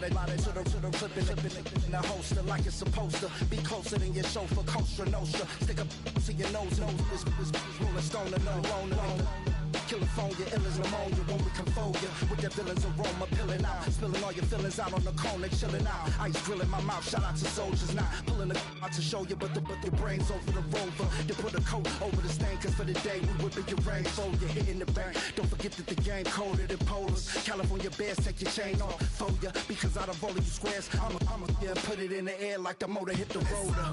slide it to the clip it in the holster like it's supposed to. Be closer than your chauffeur, Costa Nostra. Stick up to your nose, this rolling stone and alone. California, ill as pneumonia when we can fold you with that villain's aroma, pilling out, spilling all your feelings out on the corner, chilling out. Ice grilling my mouth, shout out to soldiers, not pulling the out to show you, but the brains over the rover. They put a coat over the stain, cause for the day we whipping your rain, fold you hitting the bank. Don't forget that the game colder than polars. California bears, take your chain off for you, because out of all of you squares, I'ma yeah, put it in the air like the motor hit the rotor.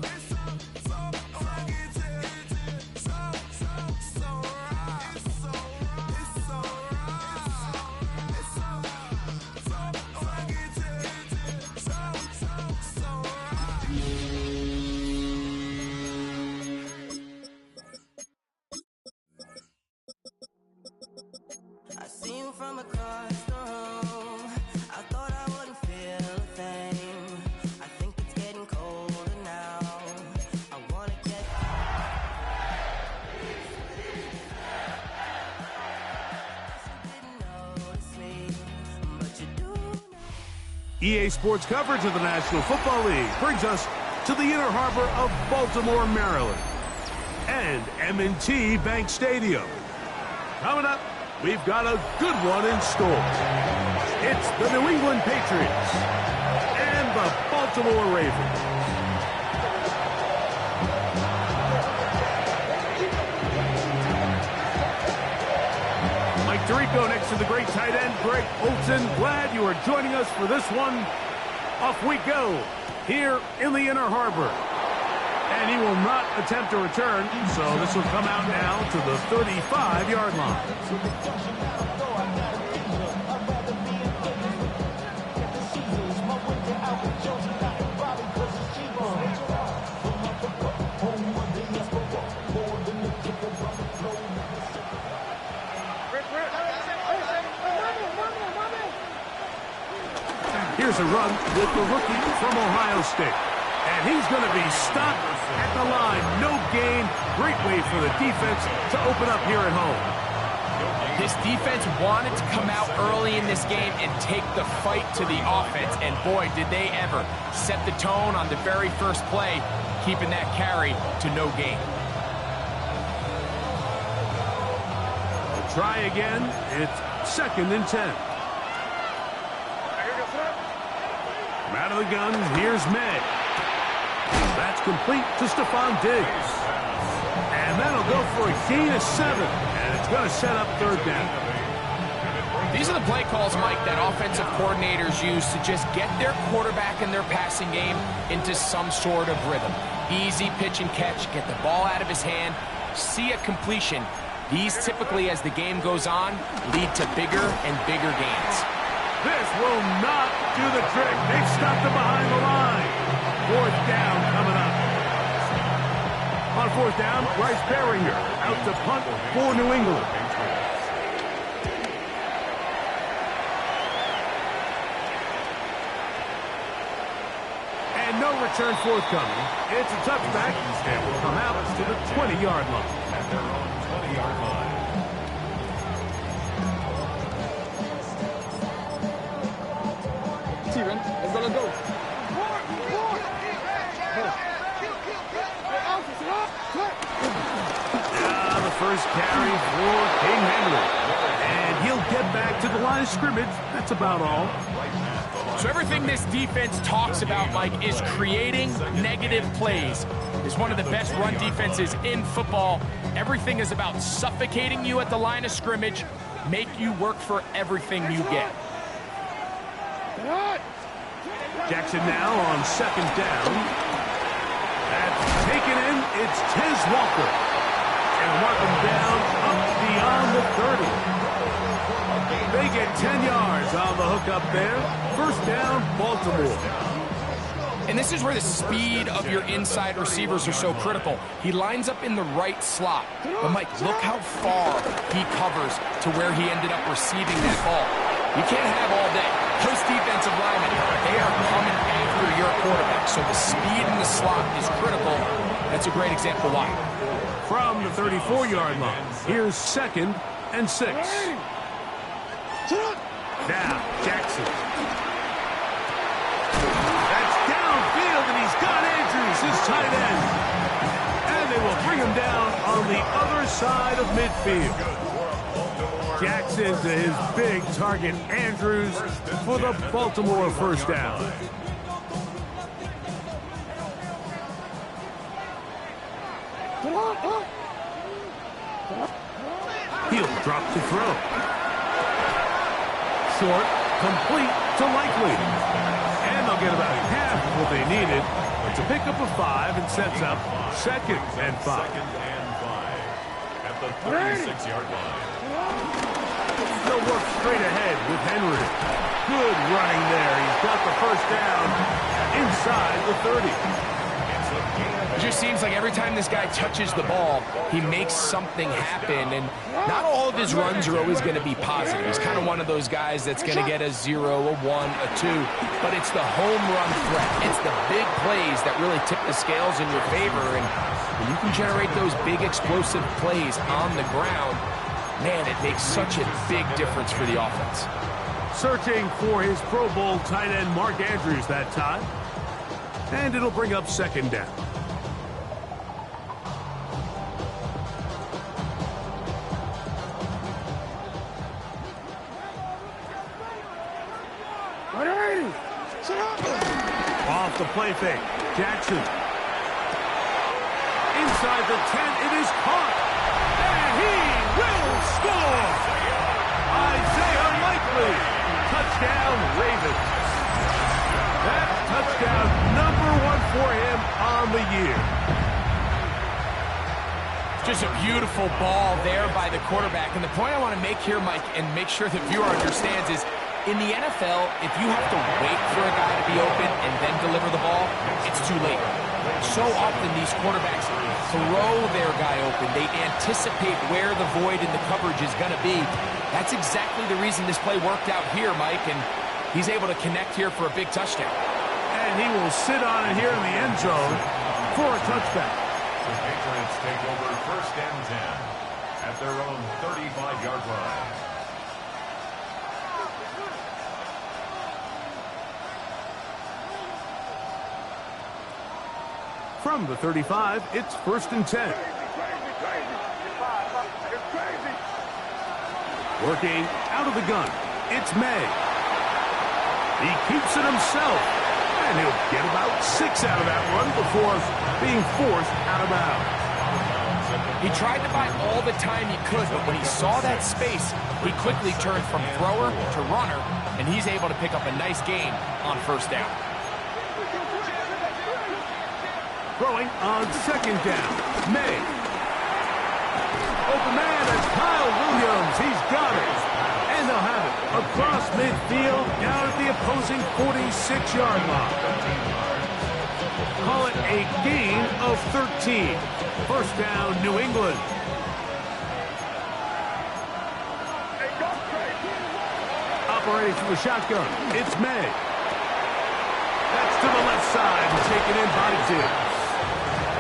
From across the room, I thought I wouldn't feel a thing. I think it's getting colder now. I wanna get EA Sports coverage of the National Football League brings us to the inner harbor of Baltimore, Maryland, and M&T Bank Stadium. Coming up, we've got a good one in store. It's the New England Patriots and the Baltimore Ravens. Mike Tirico next to the great tight end, Greg Olsen. Glad you are joining us for this one. Off we go here in the inner harbor. And he will not attempt a return, so this will come out now to the 35-yard line. Here's a run with the rookie from Ohio State. And he's going to be stopped at the line. No gain. Great way for the defense to open up here at home. This defense wanted to come out early in this game and take the fight to the offense. And boy, did they ever set the tone on the very first play, keeping that carry to no gain. We'll try again. It's 2nd and 10. From out of the gun, here's May. That's complete to Stephon Diggs. And that'll go for a gain of 7. And it's going to set up 3rd down. These are the play calls, Mike, that offensive coordinators use to just get their quarterback and their passing game into some sort of rhythm. Easy pitch and catch, get the ball out of his hand, see a completion. These typically, as the game goes on, lead to bigger and bigger gains. This will not do the trick. They've stopped him behind the line. 4th down coming up. On 4th down, Bryce Baringer out to punt for New England. And no return forthcoming. It's a touchback and will come out to the 20-yard line. At their own 20-yard line. Steven, it's gonna go. The first carry for King Henry. And he'll get back to the line of scrimmage. That's about all. So everything this defense talks about, Mike, is creating negative plays. It's one of the best run defenses in football. Everything is about suffocating you at the line of scrimmage, make you work for everything you get. Jackson now on 2nd down. That's taken in. It's Tiz Walker. And mark him down up beyond the 30. They get 10 yards on the hook up there. 1st down, Baltimore. And this is where the speed of your inside receivers are so critical. He lines up in the right slot. But, Mike, look how far he covers to where he ended up receiving that ball. You can't have all day. Those defensive linemen, they are coming after your quarterback. So the speed in the slot is critical. That's a great example why. From the 34-yard line, here's 2nd and 6. Now, Jackson. his tight end. And they will bring him down on the other side of midfield. Jackson to his big target, Andrews, for the Baltimore first down. He'll drop to throw. Short, complete to Likely. And they'll get about half of what they needed. It's a pickup of 5 and sets up 2nd and 5. Second and 5 at the 36-yard line. They'll work straight ahead with Henry. Good running there. He's got the first down inside the 30. It just seems like every time this guy touches the ball, he makes something happen. And not all of his runs are always going to be positive. He's kind of one of those guys that's going to get a 0, a 1, a 2. But it's the home run threat. It's the big plays that really tip the scales in your favor. And when you can generate those big explosive plays on the ground, man, it makes such a big difference for the offense. Searching for his Pro Bowl tight end Mark Andrews that time. And it'll bring up 2nd down. Off the play fake. Jackson. Inside the 10, it is caught. And he will score. Isaiah Likely. Touchdown, Ravens. That touchdown, number 1 for him on the year. Just a beautiful ball there by the quarterback. And the point I want to make here, Mike, and make sure the viewer understands is, in the NFL, if you have to wait for a guy to be open and then deliver the ball, it's too late. So often these quarterbacks throw their guy open. They anticipate where the void in the coverage is going to be. That's exactly the reason this play worked out here, Mike, and he's able to connect here for a big touchdown. And he will sit on it here in the end zone for a touchback. The Patriots take over 1st and 10 at their own 35-yard line. From the 35, it's 1st and 10. Working out of the gun, it's May. He keeps it himself, and he'll get about 6 out of that one before being forced out of bounds. He tried to buy all the time he could, but when he saw that space, he quickly turned from thrower to runner, and he's able to pick up a nice gain on 1st down. Throwing on 2nd down, May. Open man is Kyle Williams. He's got it. And they'll have it across midfield down at the opposing 46-yard line. Call it a gain of 13. 1st down, New England. Operating from the shotgun, it's May. That's to the left side and taken in by Diggs.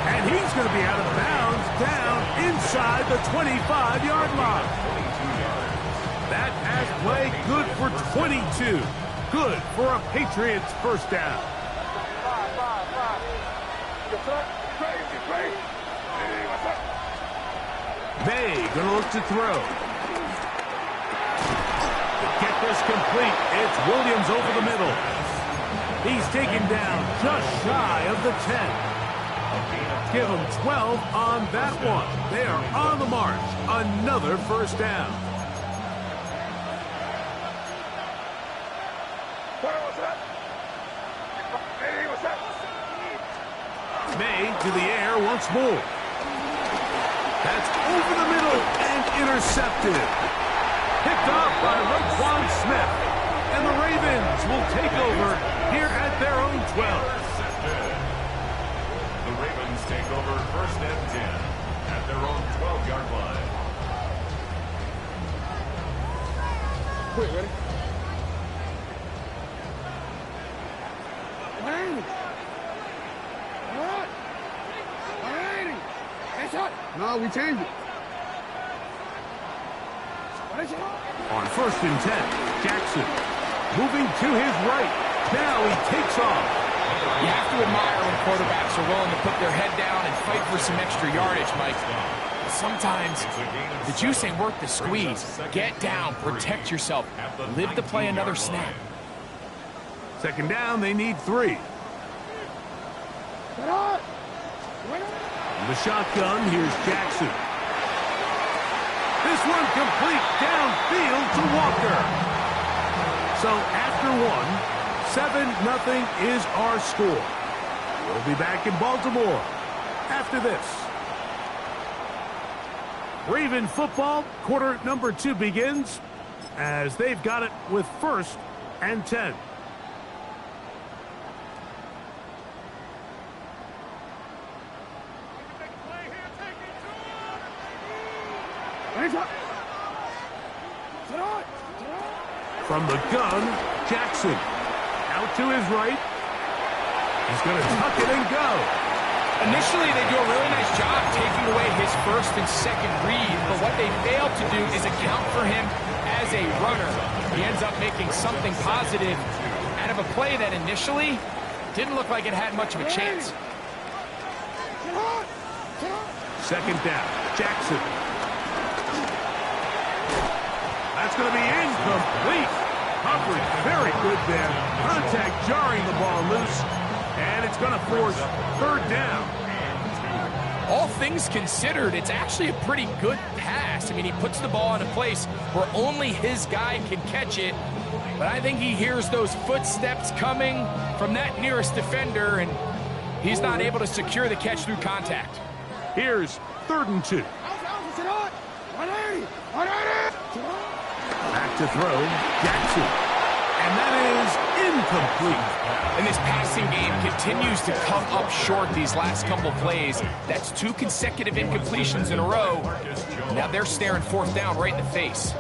And he's going to be out of bounds down inside the 25-yard line. That pass play good for 22. Good for a Patriots 1st down. May going to look to throw. To get this complete, it's Williams over the middle. He's taken down just shy of the 10. Give them 12 on that one. They are on the march. Another 1st down. May to the air once more. That's over the middle and intercepted. Picked off by Roquan Smith. And the Ravens will take over here at their own 12. The Ravens take over 1st and 10 at their own 12-yard line. Quick, ready? No, we changed it. On 1st and 10, Jackson moving to his right. Now he takes off. You have to admire when quarterbacks are willing to put their head down and fight for some extra yardage, Mike. Sometimes the juice ain't worth the squeeze. Get down, protect yourself, live to play another snap. Second down, they need 3. The shotgun, here's Jackson. This one complete downfield to Walker. So after 1, 7-0 is our score. We'll be back in Baltimore after this. Raven football, quarter number 2 begins as they've got it with 1st and 10. From the gun, Jackson. Out to his right. He's going to tuck it and go. Initially, they do a really nice job taking away his 1st and 2nd read, but what they failed to do is account for him as a runner. He ends up making something positive out of a play that initially didn't look like it had much of a chance. Second down, Jackson. That's going to be incomplete. Coverage very good there. Contact jarring the ball loose. And it's going to force 3rd down. All things considered, it's actually a pretty good pass. I mean, he puts the ball in a place where only his guy can catch it. But I think he hears those footsteps coming from that nearest defender, and he's not able to secure the catch through contact. Here's 3rd and 2. Back to throw, Jackson. And that is incomplete. And this passing game continues to come up short these last couple plays. That's 2 consecutive incompletions in a row. Now they're staring 4th down right in the face.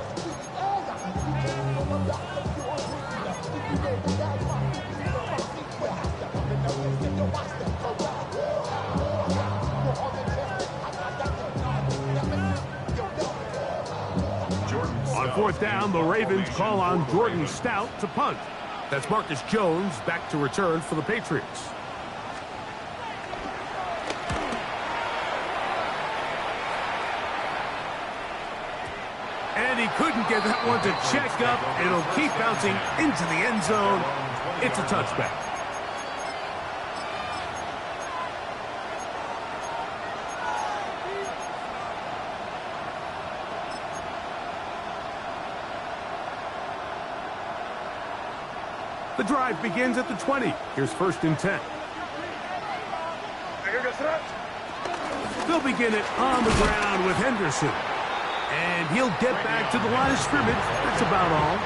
On 4th down, the Ravens call on Jordan Stout to punt. That's Marcus Jones back to return for the Patriots. And he couldn't get that one to check up. It'll keep bouncing into the end zone. It's a touchback. The drive begins at the 20. Here's 1st and 10. They'll begin it on the ground with Henderson. And he'll get back to the line of scrimmage. That's about all.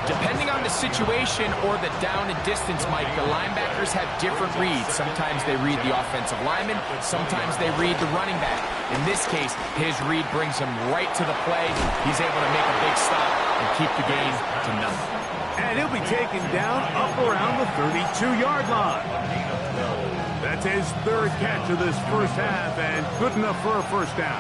Depending on the situation or the down and distance, Mike, the linebackers have different reads. Sometimes they read the offensive lineman. Sometimes they read the running back. In this case, his read brings him right to the play. He's able to make a big stop and keep the gain to nothing. And he'll be taken down up around the 32-yard line. That's his 3rd catch of this 1st half, and good enough for a 1st down.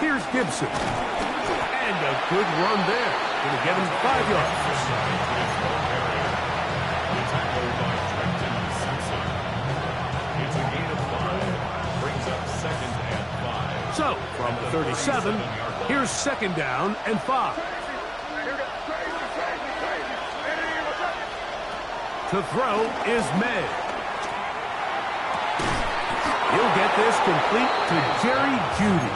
Here's Gibson. And a good run there. Going to get him 5 yards. It's a gain of 5. Brings up 2nd and 5. So, from the 37, here's 2nd down and 5. To throw is May. He'll get this complete to Jerry Jeudy.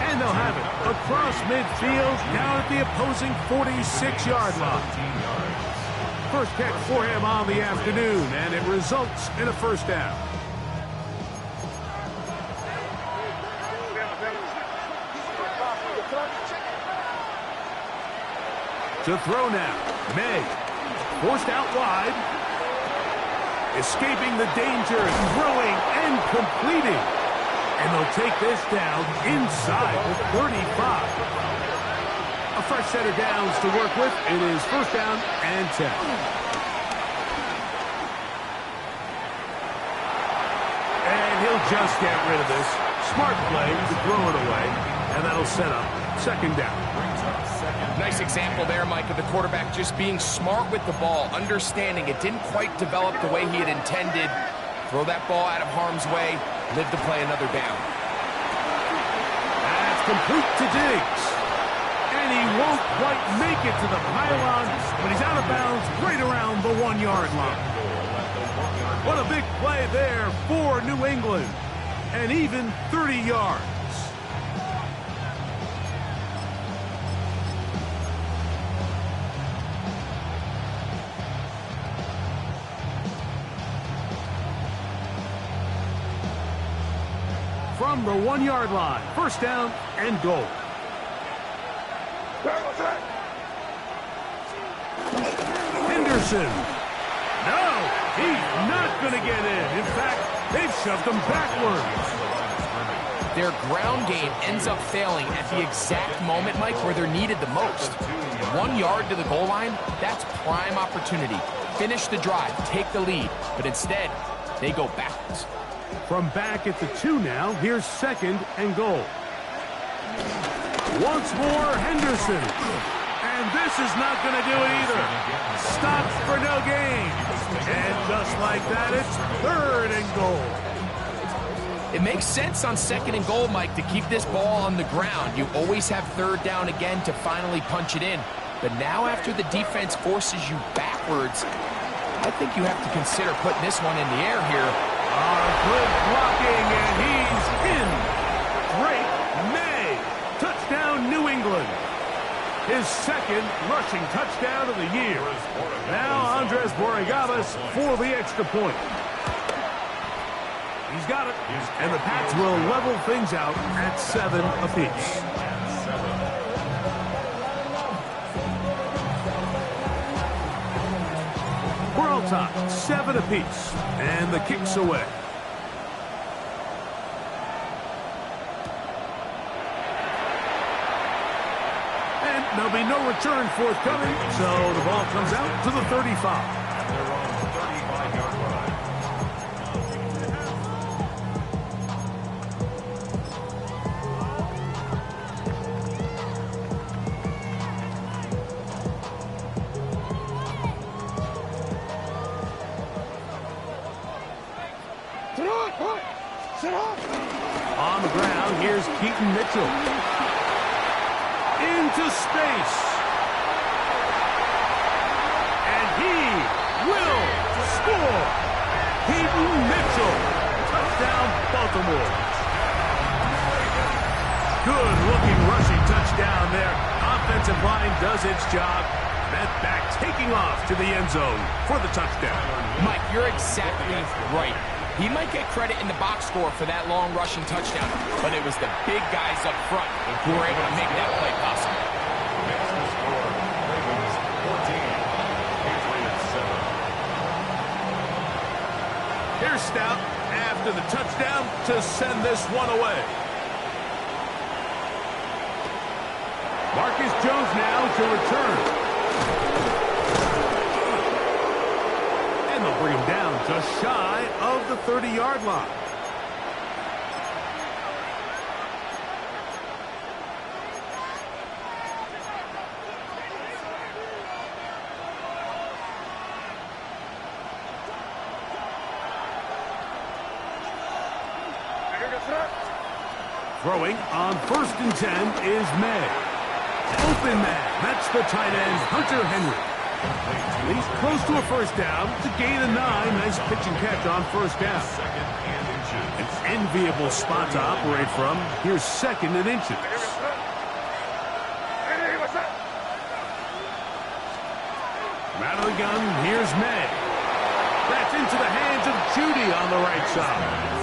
And they'll have it across midfield down at the opposing 46-yard line. 1st catch for him on the afternoon, and it results in a 1st down. To throw now, May. Forced out wide. Escaping the danger, throwing and completing. And they'll take this down inside the 35. A fresh set of downs to work with. It is 1st down and 10. And he'll just get rid of this. Smart play to throw it away. And that'll set up 2nd down. Nice example there, Mike, of the quarterback just being smart with the ball, understanding it didn't quite develop the way he had intended. Throw that ball out of harm's way, live to play another down. That's complete to Diggs. And he won't quite make it to the pylon, but he's out of bounds right around the 1-yard line. What a big play there for New England. And even 30 yards. From the 1-yard line, first down and goal. Henderson. No, he's not going to get in. In fact, they've shoved him backwards. Their ground game ends up failing at the exact moment, Mike, where they're needed the most. 1 yard to the goal line, that's prime opportunity. Finish the drive, take the lead, but instead, they go backwards. From back at the 2 now, here's second and goal. Once more, Henderson. And this is not going to do it either. Stops for no gain. And just like that, it's third and goal. It makes sense on second and goal, Mike, to keep this ball on the ground. You always have third down again to finally punch it in. But now after the defense forces you backwards, I think you have to consider putting this one in the air here. Good blocking, and he's in. Drake May. Touchdown, New England. His second rushing touchdown of the year. Now Andres Borregales for the extra point. He's got it. And the Pats will level things out at 7 apiece. We're all tied, 7 apiece. And the kick's away. There'll be no return forthcoming, so the ball comes out to the 35. On the ground, here's Keaton Mitchell. Into space. And he will score. Keaton Mitchell. Touchdown, Baltimore. Good looking rushing touchdown there. Offensive line does its job. That back taking off to the end zone for the touchdown. Mike, you're exactly right. He might get credit in the box score for that long rushing touchdown, but it was the big guys up front who were able to make that play possible. Here's Stout after the touchdown to send this one away. Marcus Jones now to return. And they'll bring him down just shy of the 30-yard line. Throwing on 1st and 10 is May. Open man. That's the tight end, Hunter Henry. He's close to a first down to gain a 9. Nice pitch and catch on first down. An enviable spot to operate from. Here's 2nd and inches. From out of the gun, here's May. That's into the hands of Judy on the right side.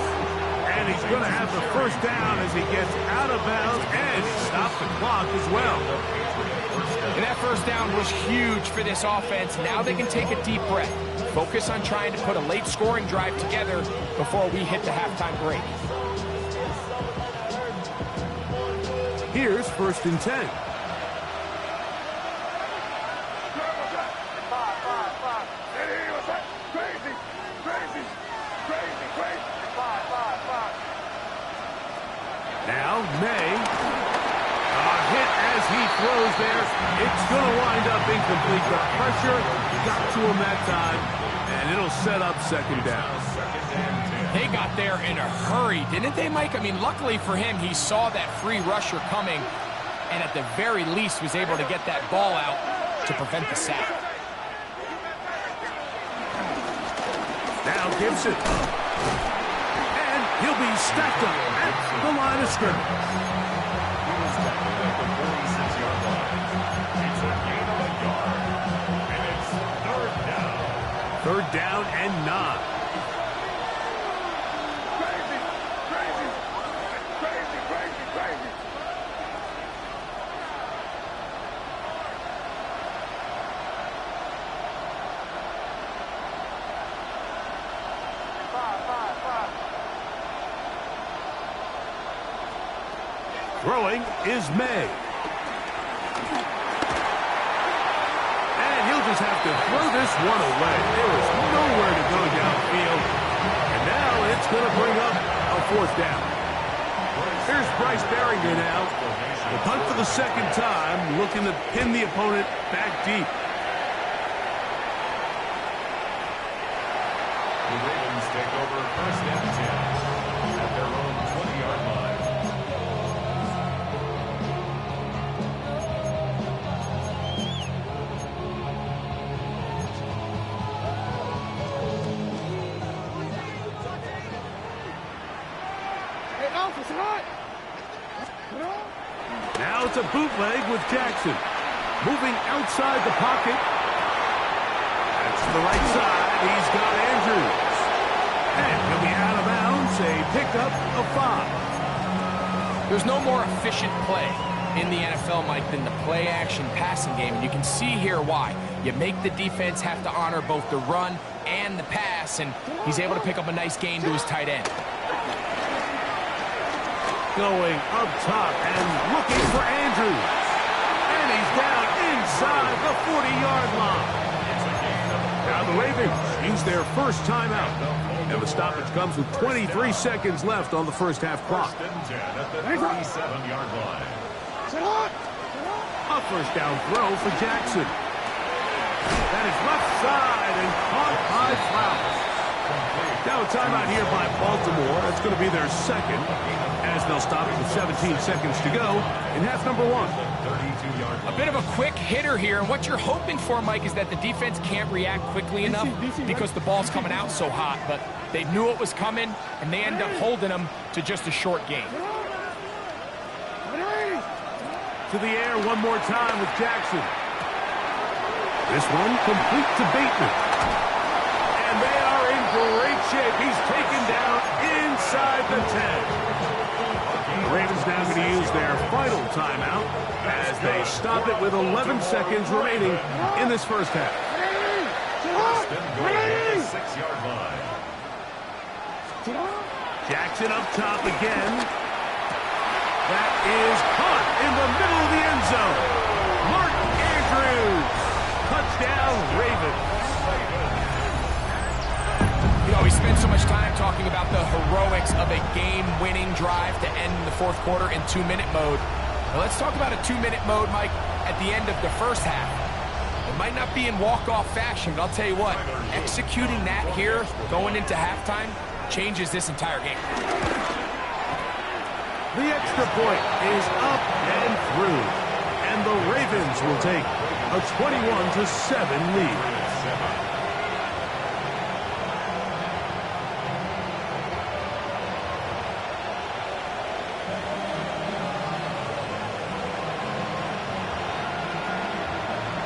And he's going to have the first down as he gets out of bounds and stop the clock as well. And that first down was huge for this offense. Now they can take a deep breath. Focus on trying to put a late scoring drive together before we hit the halftime break. Here's 1st and 10. Now May. A hit as he throws there. It's going to wind up incomplete. The pressure got to him that time, and it'll set up second down. They got there in a hurry, didn't they, Mike? I mean, luckily for him, he saw that free rusher coming, and at the very least was able to get that ball out to prevent the sack. Now Gibson. And he'll be stacked up at the line of scrimmage. He was tackled at the 46-yard line. It's a gain of a yard. And it's third down. Third down and 9. Throwing is May. And he'll just have to throw this one away. There is nowhere to go downfield. And now it's going to bring up a fourth down. Here's Bryce Baringer now. The punt for the second time, looking to pin the opponent back deep. The Ravens take over first and 10 at their own 20-yard line. Now it's a bootleg with Jackson. Moving outside the pocket. That's to the right side. He's got Andrews. And he'll be out of bounds. A pickup of 5. There's no more efficient play in the NFL, Mike, than the play-action passing game. And you can see here why. You make the defense have to honor both the run and the pass, and he's able to pick up a nice gain to his tight end. Going up top and looking for Andrews. And he's down inside the 40-yard line. Now the Ravens use their first timeout. And the stoppage comes with 23 seconds left on the first half clock. First and 10 at the 37-yard line. A first down throw for Jackson. That is left side and caught by Flowers. Now a timeout here by Baltimore. That's going to be their second, as they'll stop it with 17 seconds to go in half number 1. A bit of a quick hitter here, and what you're hoping for, Mike, is that the defense can't react quickly enough because the ball's coming out so hot, but they knew it was coming, and they end up holding them to just a short gain. To the air one more time with Jackson. This one complete to Bateman. And they are in great shape. He's taken down inside the 10. The Ravens now going to use their final timeout as they stop it with 11 seconds remaining in this first half. First and goal at the 6-yard line. Jackson up top again. That is caught in the middle of the end zone. Mark Andrews. Touchdown, Ravens. You know, we spend so much time talking about the heroics of a game-winning drive to end the fourth quarter in 2-minute mode. Now let's talk about a 2-minute mode, Mike, at the end of the first half. It might not be in walk-off fashion, but I'll tell you what, executing that here, going into halftime, changes this entire game. The extra point is up and through, and the Ravens will take a 21-7 lead.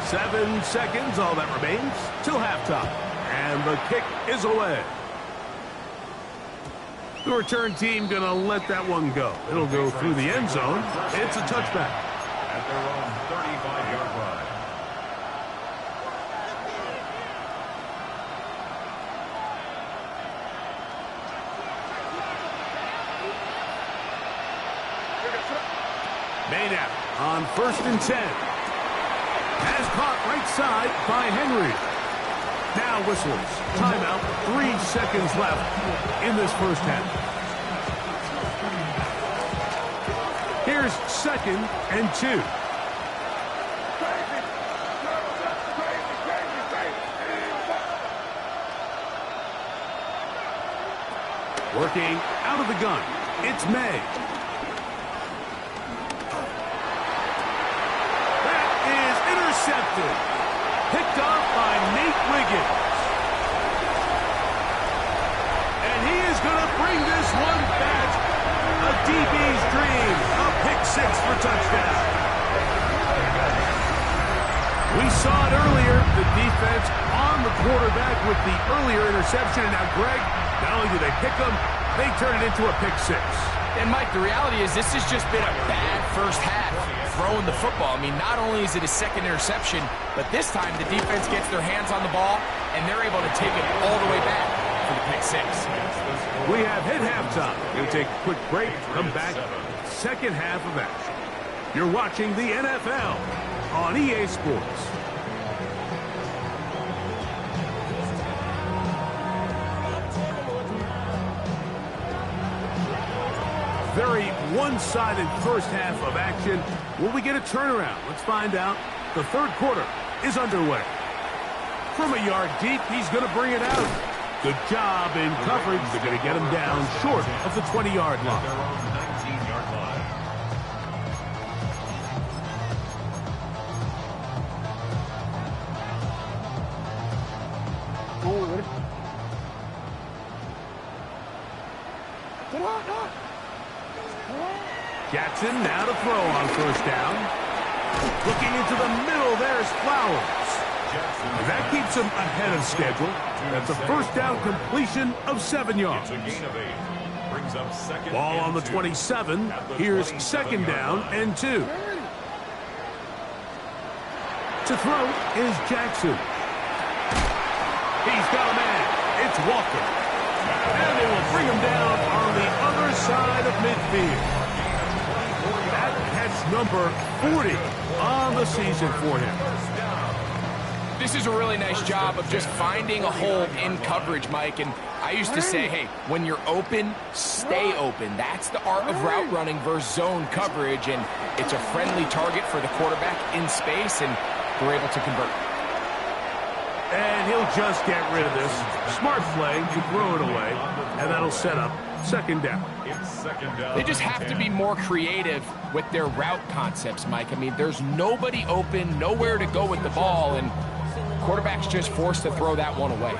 Seven seconds, all that remains, till halftime. And the kick is away. The return team going to let that one go. It'll go through the end zone. It's a touchback. At their own 35-yard line. Maynard on 1st and 10. Has caught right side by Henry. Now whistles. Timeout. 3 seconds left in this first half. Here's 2nd and 2. Working out of the gun, it's May. That is intercepted. Picked off by Nate Wiggins. And he is going to bring this one back. A DB's dream. A pick six for touchdown. We saw it earlier. The defense on the quarterback with the earlier interception. And now, Greg, not only do they pick them, they turn it into a pick six. And, Mike, the reality is this has just been a bad first half throwing the football. I mean, not only is it a second interception, but this time the defense gets their hands on the ball, and they're able to take it all the way back for the pick six. We have hit halftime. We'll take a quick break, come back, second half of action. You're watching the NFL on EA Sports. Very one-sided first half of action. Will we get a turnaround? Let's find out. The third quarter is underway. From a yard deep, he's going to bring it out. Good job in coverage. They're going to get him down short of the 20-yard line. 19-yard line. Jackson now to throw on first down. Looking into the middle, there's Flowers. And that keeps him ahead of schedule. That's a first down completion of 7 yards. It's a gain of 8. Brings up second. Ball on the 27. Here's second down and 2. To throw is Jackson. He's got a man. It's Walker. And they will bring him down on the other side of midfield. That's number 40 on the season for him. This is a really nice job of just finding a hole in coverage, Mike. And I used to say, hey, when you're open, stay open. That's the art of route running versus zone coverage. And it's a friendly target for the quarterback in space, and they're able to convert. And he'll just get rid of this. Smart play to throw it away. And that'll set up second down. It's second down. They just have to be more creative with their route concepts, Mike. I mean, there's nobody open, nowhere to go with the ball, and quarterback's just forced to throw that one away.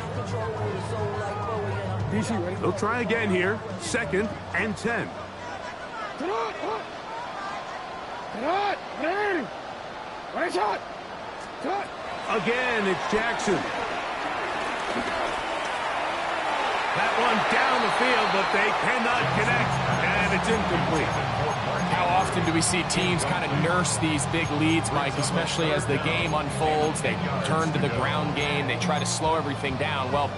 They'll try again here. Second and 10. Again, it's Jackson. That one down the field, but they cannot connect, and it's incomplete. How often do we see teams kind of nurse these big leads, Mike, especially as the game unfolds? They turn to the ground game. They try to slow everything down. Well,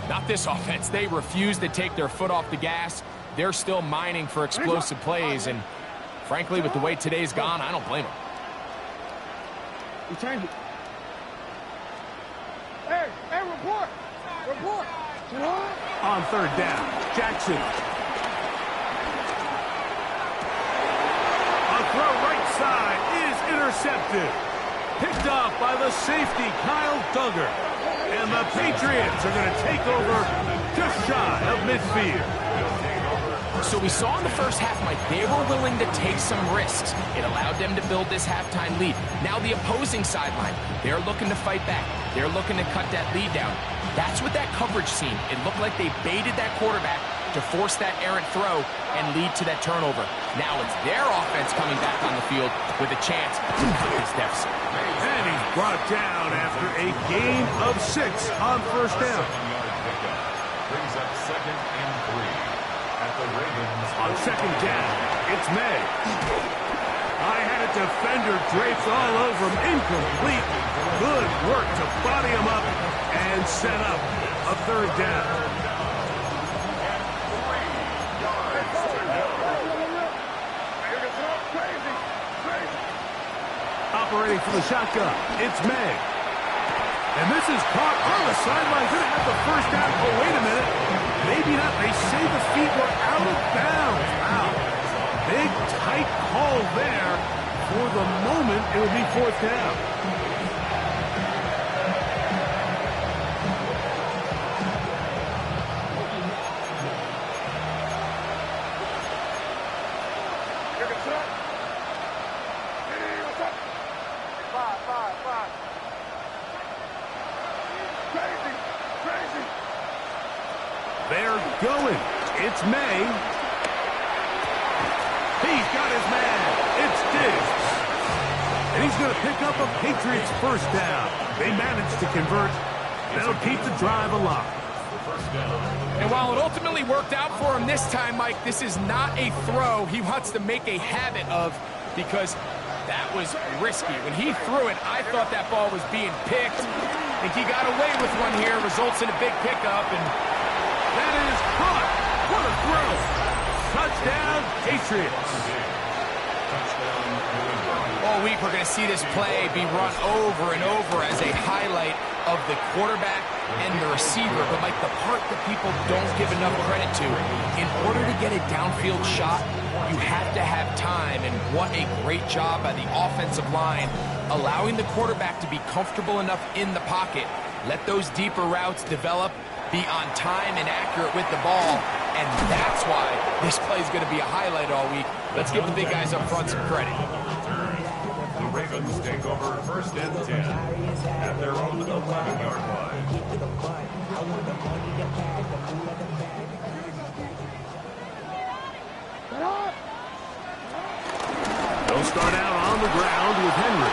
not this offense. They refuse to take their foot off the gas. They're still mining for explosive plays, and frankly, with the way today's gone, I don't blame them. You change it. Hey, report. Report. On third down, Jackson. A throw right side is intercepted. Picked off by the safety, Kyle Duggar. And the Patriots are going to take over just shy of midfield. So we saw in the first half, Mike, they were willing to take some risks. It allowed them to build this halftime lead. Now the opposing sideline, they're looking to fight back. They're looking to cut that lead down. That's what that coverage seemed. It looked like they baited that quarterback to force that errant throw and lead to that turnover. Now it's their offense coming back on the field with a chance to cut this deficit. And he's brought down after a gain of 6 on first down. 7-yard pickup. Brings up second and 3. At the Ravens. On second down, it's May. I had a defender draped all over him. Incomplete. Good work to body him up and set up a third down. Operating from the shotgun, it's May. And this is caught on the sideline. Going to have the first down. Oh, wait a minute. Maybe not. They say the feet were out of bounds. Wow. Big, tight call there. For the moment, it will be fourth down. They're going. It's May. He's got his man. It's Diggs. And he's going to pick up a Patriots first down. They managed to convert. That'll keep the drive alive. And while it ultimately worked out for him this time, Mike, this is not a throw he wants to make a habit of, because that was risky. When he threw it, I thought that ball was being picked. I think he got away with one here, results in a big pickup, and that is caught. What a throw. Touchdown, Patriots. All week we're going to see this play be run over and over as a highlight of the quarterback and the receiver. But, Mike, the part that people don't give enough credit to, in order to get a downfield shot, you have to have time. And what a great job by the offensive line, allowing the quarterback to be comfortable enough in the pocket, let those deeper routes develop, be on time and accurate with the ball, and that's why this play is going to be a highlight all week. Let's give the big guys up front some credit. The Ravens take over 1st and 10 at their own 11-yard line. They'll start out on the ground with Henry.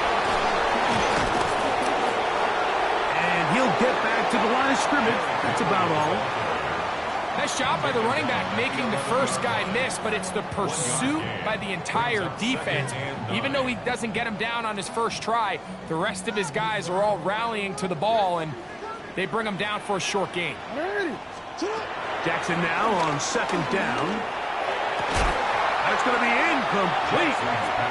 And he'll get back to the line of scrimmage. That's about all. Nice job by the running back making the first guy miss, but it's the pursuit by the entire defense. Even though he doesn't get him down on his first try, the rest of his guys are all rallying to the ball, and they bring him down for a short gain. Jackson now on 2nd down. That's going to be incomplete.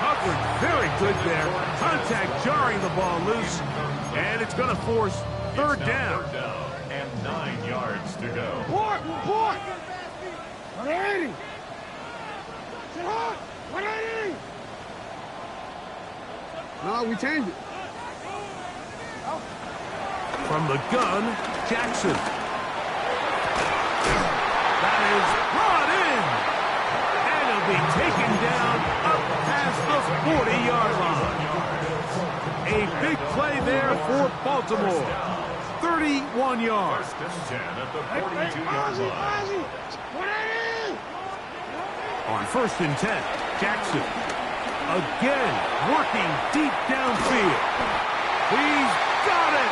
Coverage very good there. Contact jarring the ball loose, and it's going to force 3rd down. And 9 yards to go. Report! 180! Sit hard! 180! No, we changed it. From the gun, Jackson. That is brought in. And he'll be taken down up past the 40-yard line. A big play there for Baltimore. 31 yards. 1st and 10 at the 42-yard line. On 1st and 10, Jackson again working deep downfield. He's got it.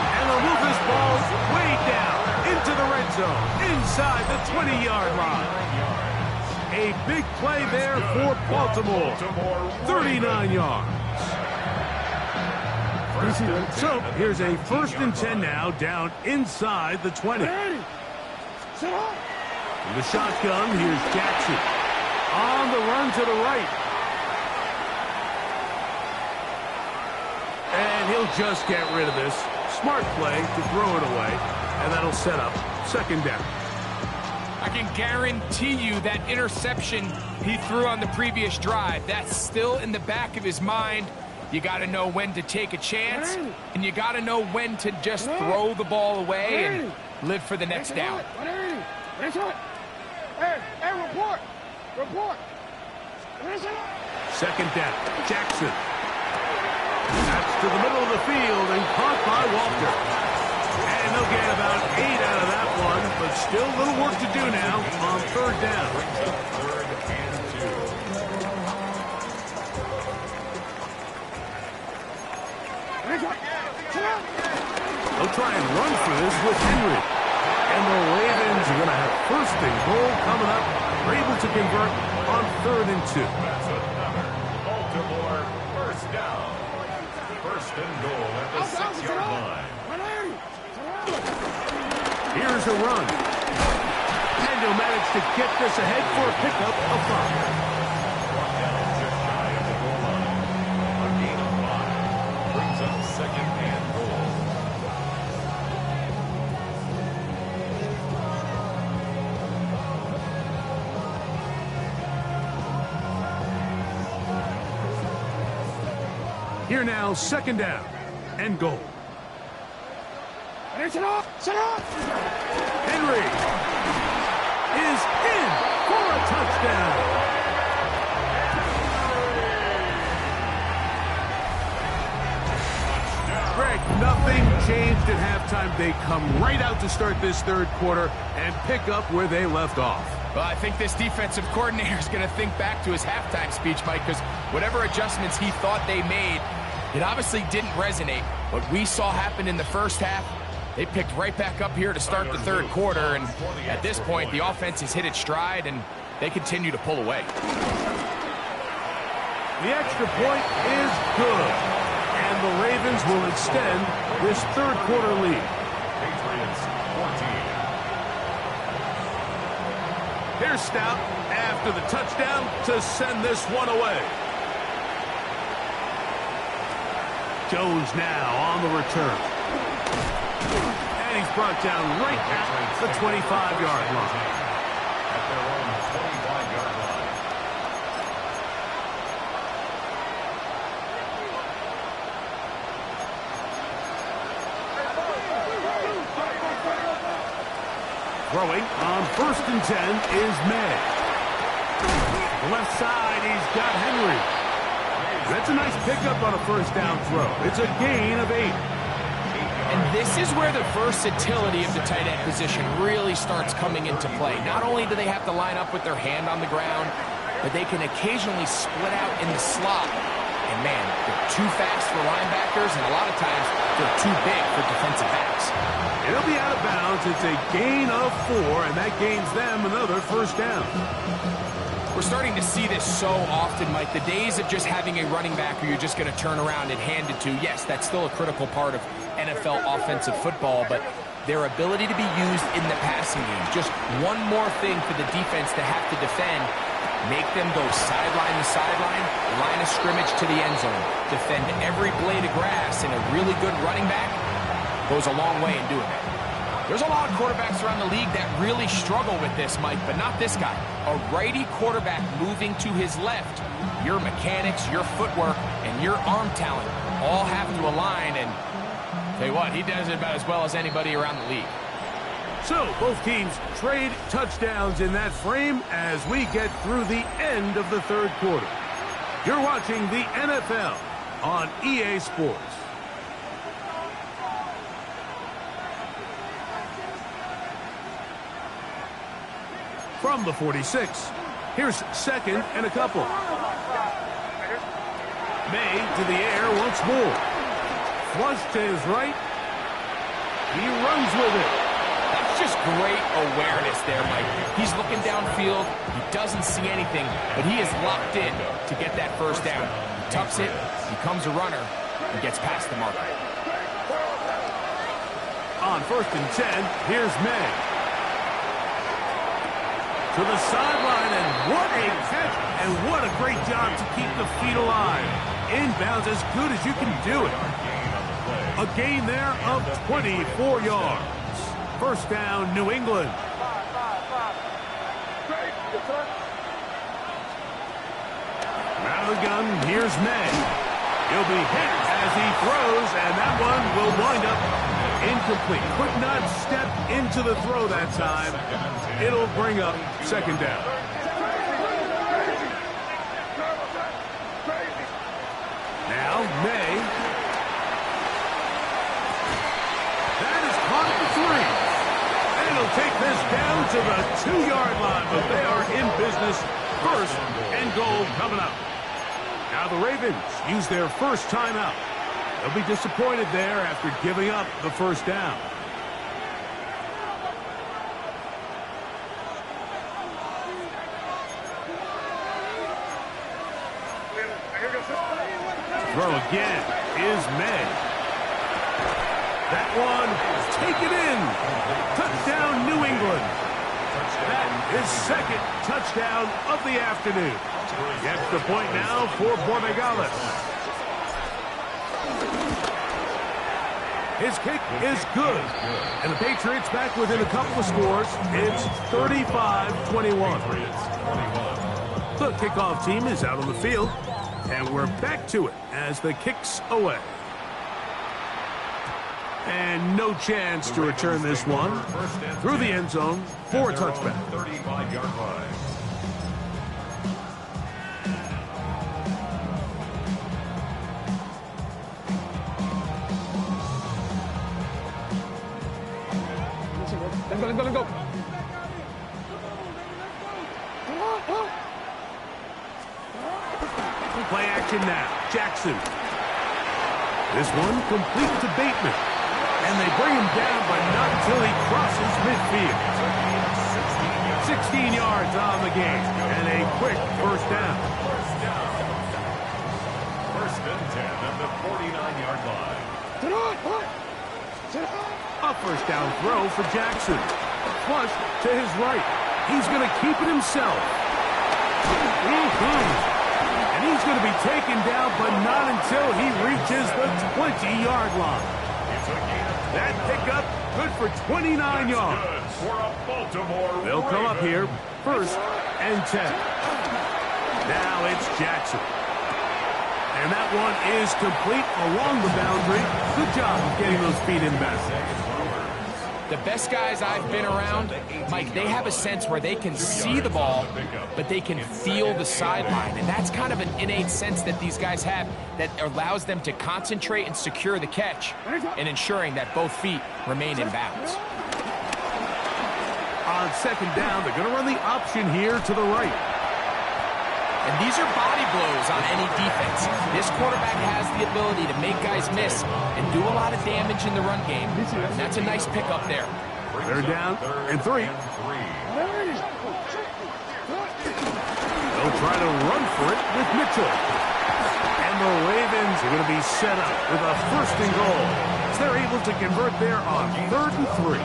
And they'll move this ball way down into the red zone, inside the 20-yard line. A big play there for Baltimore. 39 yards. So here's a 1st and 10 now, down inside the 20. In the shotgun, here's Jackson. On the run to the right. And he'll just get rid of this. Smart play to throw it away. And that'll set up 2nd down. I can guarantee you that interception he threw on the previous drive, that's still in the back of his mind. You got to know when to take a chance, and you got to know when to just throw the ball away and live for the next down. Hey, report! 2nd down, Jackson. That's to the middle of the field and caught by Walter. And they'll get about 8 out of that one, but still a little work to do now on 3rd down. 3rd and 2. They'll try and run for this with Henry. And the Ravens are going to have 1st and goal coming up. They're able to convert on 3rd and 2. That's another Baltimore 1st down. 1st and goal at the 6-yard line. Here's a run. And he'll manage to get this ahead for a pickup of 5. Brought down just shy of the goal line. A gain of 5 brings up 2nd and goal. Here now, 2nd down and goal. Henry is in for a touchdown. Greg, nothing changed at halftime. They come right out to start this third quarter and pick up where they left off. Well, I think this defensive coordinator is going to think back to his halftime speech, Mike, because whatever adjustments he thought they made, it obviously didn't resonate. What we saw happen in the first half, they picked right back up here to start the third quarter, and at this point, the offense has hit its stride, and they continue to pull away. The extra point is good, and the Ravens will extend this third quarter lead. Patriots 14. Here's Stout after the touchdown to send this one away. Jones now on the return. And he's brought down right at the 25-yard line. At their own 25-yard line. Throwing on 1st and 10 is May. The left side, he's got Henry. That's a nice pickup on a first down throw. It's a gain of 8. And this is where the versatility of the tight end position really starts coming into play. Not only do they have to line up with their hand on the ground, but they can occasionally split out in the slot. And man, they're too fast for linebackers, and a lot of times they're too big for defensive backs. It'll be out of bounds. It's a gain of 4, and that gains them another first down. We're starting to see this so often, Mike. The days of just having a running back who you're just going to turn around and hand it to, yes, that's still a critical part of NFL offensive football, but their ability to be used in the passing game, just one more thing for the defense to have to defend, make them go sideline to sideline, line of scrimmage to the end zone, defend every blade of grass, and a really good running back goes a long way in doing that. There's a lot of quarterbacks around the league that really struggle with this, Mike, but not this guy. A righty quarterback moving to his left. Your mechanics, your footwork, and your arm talent all have to align, and tell you what, he does it about as well as anybody around the league. So both teams trade touchdowns in that frame as we get through the end of the third quarter. You're watching the NFL on EA Sports. From the 46, here's 2nd and a couple. May to the air once more. Flush to his right. He runs with it. That's just great awareness there, Mike. He's looking downfield. He doesn't see anything, but he is locked in to get that first down. He tucks it, becomes a runner, and gets past the marker. On 1st and 10, here's May. To the sideline, and what a catch, and what a great job to keep the feet alive. Inbounds as good as you can do it. A gain there of 24 yards. First down, New England. Out of the gun, here's May. He'll be hit as he throws, and that one will wind up incomplete. Could not step into the throw that time. It'll bring up 2nd down. Now, May. That is caught for 3. And it'll take this down to the 2-yard line, but they are in business. 1st and goal coming up. Now the Ravens use their first timeout. They'll be disappointed there after giving up the first down. Throw again is May. That one taken in. Touchdown, New England. That is 2nd touchdown of the afternoon. The extra point now for Borregales. His kick is good. And the Patriots back within a couple of scores. It's 35-21. The kickoff team is out on the field. And we're back to it as the kick's away. And no chance to return this one through the end zone for a touchback. 35-yard line. Let's go. Play action now. Jackson. This one complete to Bateman. And they bring him down, but not until he crosses midfield. 16 yards on the game. And a quick first down. First and 10 at the 49-yard line. A first down throw for Jackson. Flush to his right. He's going to keep it himself. And he's going to be taken down, but not until he reaches the 20-yard line. That pickup good for 29 yards. For a Baltimore They'll come up here, first and 10. Now it's Jackson. And that one is complete along the boundary. Good job of getting those feet in back. The best guys I've been around, Mike, they have a sense where they can see the ball, but they can feel the sideline. And that's kind of an innate sense that these guys have that allows them to concentrate and secure the catch and ensuring that both feet remain in bounds. On second down, they're going to run the option here to the right. And these are body blows on any defense. This quarterback has the ability to make guys miss and do a lot of damage in the run game. And that's a nice pickup there. They're down and 3. They'll try to run for it with Mitchell. And the Ravens are going to be set up with a first and goal. As they're able to convert there on 3rd and 3.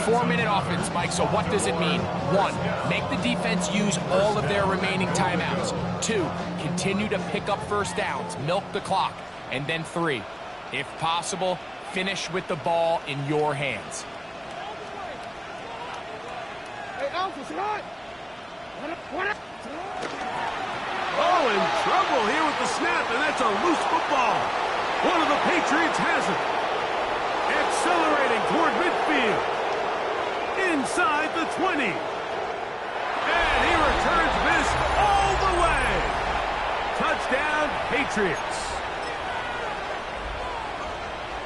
4-minute offense, Mike, so what does it mean? 1, make the defense use all of their remaining timeouts. 2, continue to pick up first downs, milk the clock. And then 3, if possible, finish with the ball in your hands. Hey, Alpha, Scott! Oh, in trouble here with the snap, and that's a loose football. One of the Patriots has it. Accelerating toward midfield. Inside the 20. And he returns this all the way. Touchdown, Patriots.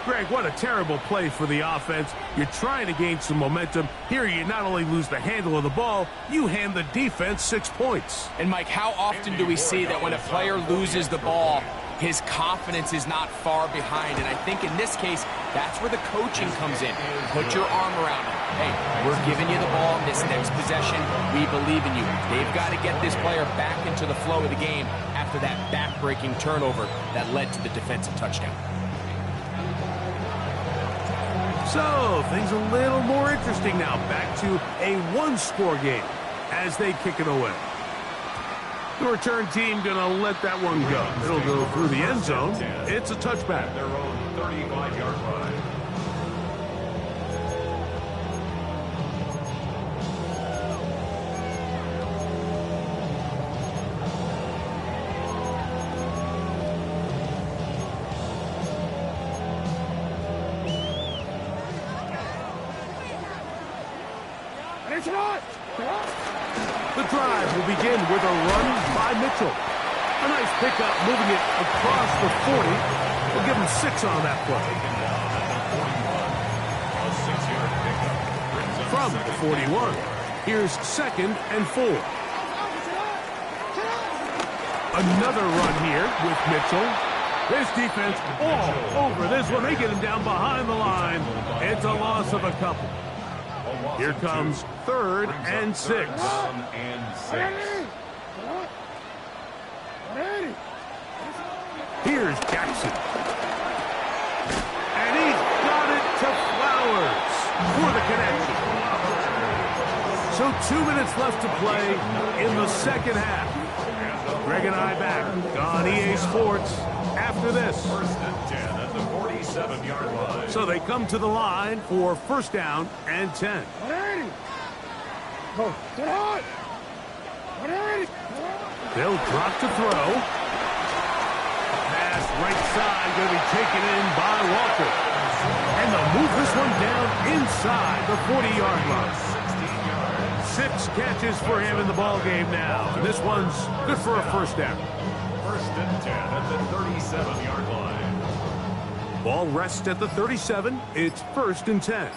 Greg, what a terrible play for the offense. You're trying to gain some momentum. Here you not only lose the handle of the ball, you hand the defense 6 points. And Mike, how often do we see that when a player loses the ball, his confidence is not far behind? And I think in this case, that's where the coaching comes in. Put your arm around him. Hey, we're giving you the ball in this next possession. We believe in you. They've got to get this player back into the flow of the game after that back-breaking turnover that led to the defensive touchdown. So, things a little more interesting now. Back to a one-score game as they kick it away. The return team going to let that one go. It'll go through the end zone. It's a touchback. Their own 35-yard line. The drive will begin with a run by Mitchell. A nice pickup, moving it across the 40. We'll give him 6 on that play. From the 41, here's 2nd and 4. Another run here with Mitchell. This defense all over this one. They get him down behind the line. It's a loss of a couple. Here comes 3rd and 6. Here's Jackson. And he's got it to Flowers for the connection. So 2 minutes left to play in the second half. Greg and I back on EA Sports after this. 1st and 10 at the 47-yard line. So they come to the line for first down and 10. They'll drop to throw. Pass right side going to be taken in by Walker. And they'll move this one down inside the 40-yard line. 6 catches for him in the ball game now. And this one's good for a first down. 1st and 10 at the 37-yard line. Ball rests at the 37. It's 1st and 10.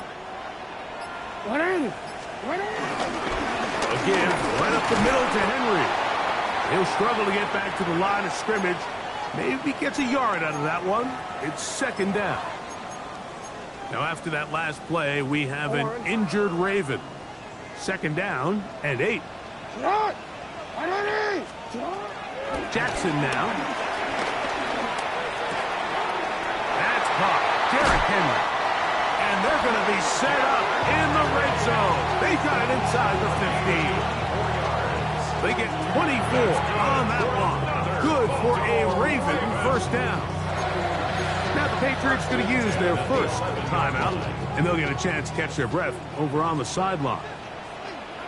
180. Again, right up the middle to Henry. He'll struggle to get back to the line of scrimmage. Maybe gets a yard out of that one. It's second down. Now, after that last play, we have an injured Raven. Second down and 8. Shot. 180. Jackson now. That's caught. Derrick Henry. And they're going to be set up in the red zone. They got it inside the 15. They get 24 on that one. Good for a Raven first down. Now the Patriots going to use their first timeout, and they'll get a chance to catch their breath over on the sideline.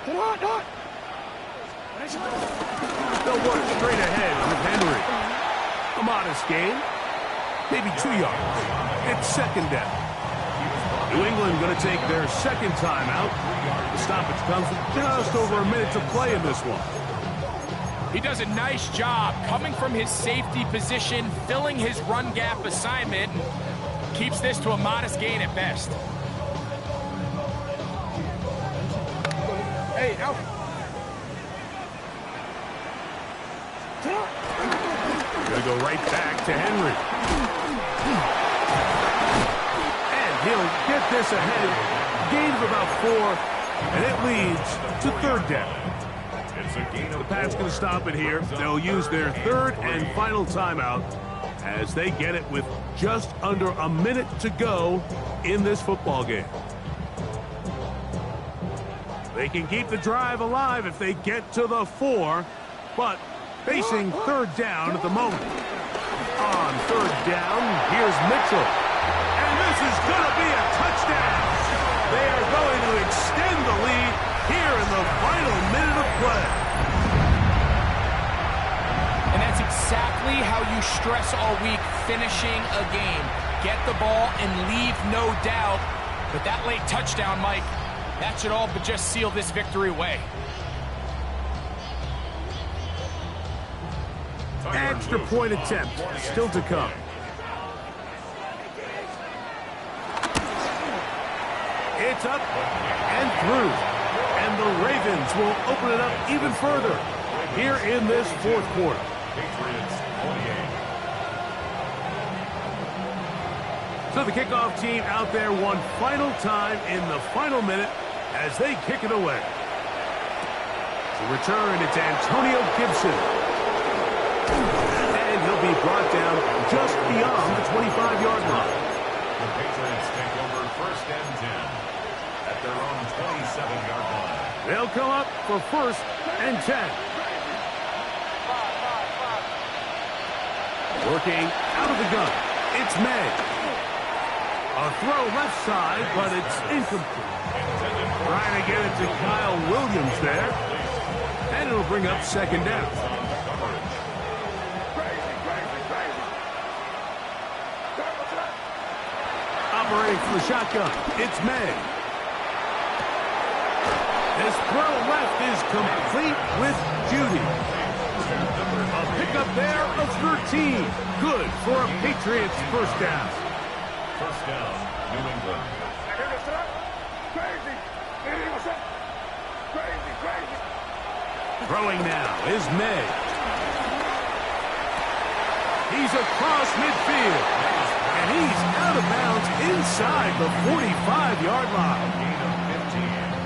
Come on, Doc. They'll work straight ahead with Henry. A modest gain, maybe 2 yards. It's second down. New England going to take their second timeout. The stoppage comes with just over a minute to play in this one. He does a nice job coming from his safety position, filling his run gap assignment, and keeps this to a modest gain at best. Hey, Alf. Going to go right back to Henry. And he'll get this ahead. Gain of about 4, and it leads to third down. The Pats going to stop it here. They'll use their third and final timeout as they get it with just under a minute to go in this football game. They can keep the drive alive if they get to the 4, but facing third down at the moment. On third down, here's Mitchell. And this is going to be a touchdown. They are going to extend the lead here in the final minute of play. And that's exactly how you stress all week finishing a game. Get the ball and leave no doubt. But that late touchdown, Mike, that should all but just seal this victory away. Extra point attempt still to come. It's up and through. And the Ravens will open it up even further here in this fourth quarter. So the kickoff team out there one final time in the final minute as they kick it away. To return, it's Antonio Gibson. And he'll be brought down just beyond the 25-yard line. The Patriots take over first and 10 at their own 27-yard line. They'll come up for first and 10. Working out of the gun, it's May. A throw left side, but it's incomplete. Trying to get it to Kyle Williams there. And it'll bring up second down. Operating from the shotgun, it's May. His throw left is complete with Judy. A pickup there of 13. Good for a Patriots first down. First down, New England. Throwing now is May. He's across midfield. And he's out of bounds inside the 45-yard line.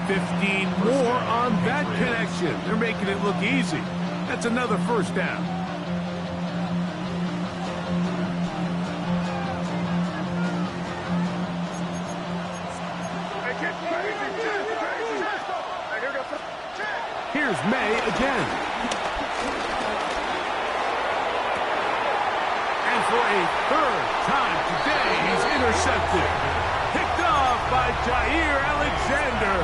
15 more on that connection. They're making it look easy. That's another first down. Here's May again. And for a third time today, he's intercepted. Picked off by Jair Alexander.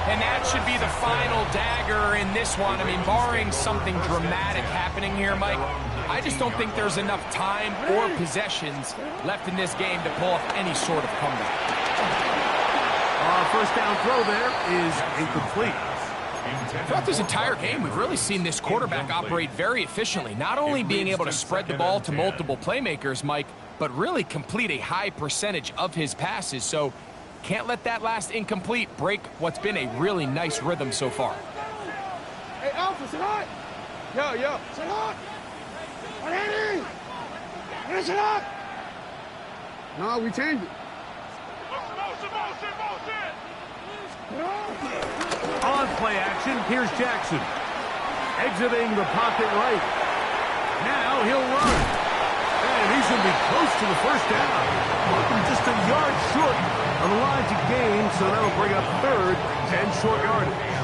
And that should be the final dagger in this one. I mean, barring something dramatic happening here, Mike, I just don't think there's enough time or possessions left in this game to pull off any sort of comeback. First down throw there is incomplete. Throughout this entire game, we've really seen this quarterback operate very efficiently, not only being able to spread the ball to multiple playmakers, Mike, but really complete a high percentage of his passes. So Can't let that last incomplete break what's been a really nice rhythm so far. Hey, Alpha, sit on. Yo. Sit on. 180. Sit on. No, we changed it. On play action, here's Jackson. Exiting the pocket right. Now he'll run. And he's going to be close to the first down. Just a yard short of the line to gain, so that'll bring up third and short yardage.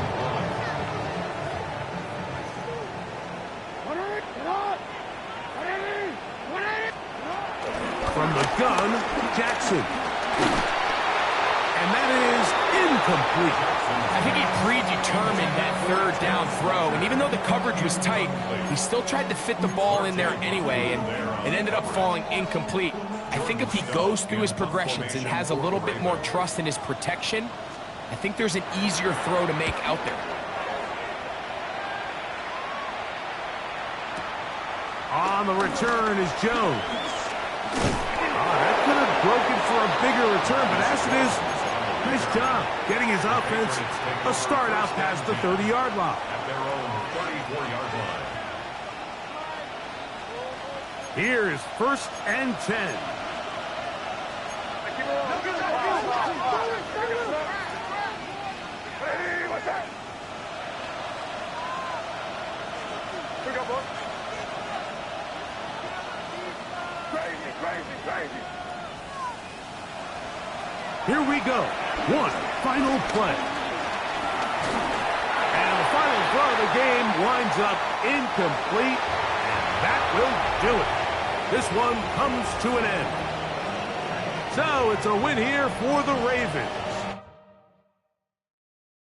From the gun, Jackson. And that is incomplete. I think he predetermined that third down throw, and even though the coverage was tight, he still tried to fit the ball in there anyway, and it ended up falling incomplete. I think if he goes through his progressions and has a little bit more trust in his protection, I think there's an easier throw to make out there. On the return is Jones. That could have broken for a bigger return, but as it is, nice job getting his offense a start out past the 30-yard line. At their own 34-yard line. Here is 1st and 10. Hey, what's that? Pick up, boy. Crazy. Here we go. One final play. And the final throw of the game winds up incomplete. And that will do it. This one comes to an end. So it's a win here for the Ravens.